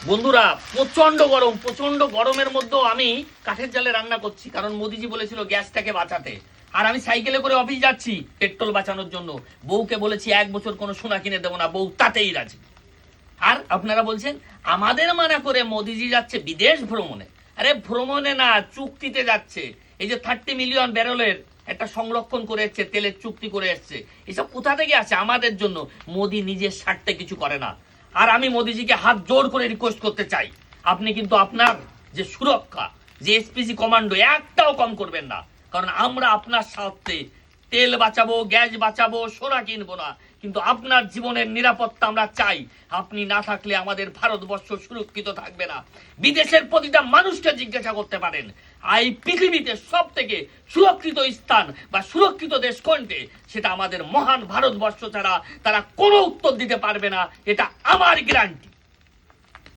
বন্ধুরা, প্রচন্ড গরমের মধ্যেও আমি কাঠের জালে রান্না করছি, কারণ মোদিজি বলেছিল গ্যাসটাকে বাঁচাতে। আর আমি সাইকেলে করে অফিস যাচ্ছি পেট্রোল বাঁচানোর জন্য। বউকে বলেছি 1 বছর কোনো সোনা কিনে দেবো না, বউ তাতেই রাজি। আর আপনারা বলছেন আমাদের মানা করে মোদিজি যাচ্ছে বিদেশ ভ্রমণে। আরে ভ্রমণে না, চুক্তিতে যাচ্ছে। এই যে 30 মিলিয়ন ব্যারেলের একটা সংরক্ষণ করে এসছে, তেলের চুক্তি করে এসছে, এসব কোথা থেকে আছে? আমাদের জন্য। মোদি নিজের স্বার্থে কিছু করে না। আর আমি মোদিজিকে হাত জোর করে রিকোয়েস্ট করতে চাই, আপনি কিন্তু আপনার যে সুরক্ষা, যে এসপিজি কমান্ডো, একটাও কম করবেন না। কারণ আমরা আপনার স্বার্থে তেল বাঁচাবো, গ্যাস বাঁচাবো, সোনা কিনবো না, কিন্তু আপনার জীবনের নিরাপত্তা আমরা চাই। আপনি না থাকলে আমাদের ভারতবর্ষ সুরক্ষিত থাকবে না। বিদেশের প্রতিটা মানুষকে জিজ্ঞাসা করতে পারেন এই পৃথিবীতে সব থেকে সুরক্ষিত স্থান বা সুরক্ষিত দেশ কোনটি, সেটা আমাদের মহান ভারতবর্ষ ছাড়া তারা কোনো উত্তর দিতে পারবে না। এটা আমার গ্যারান্টি।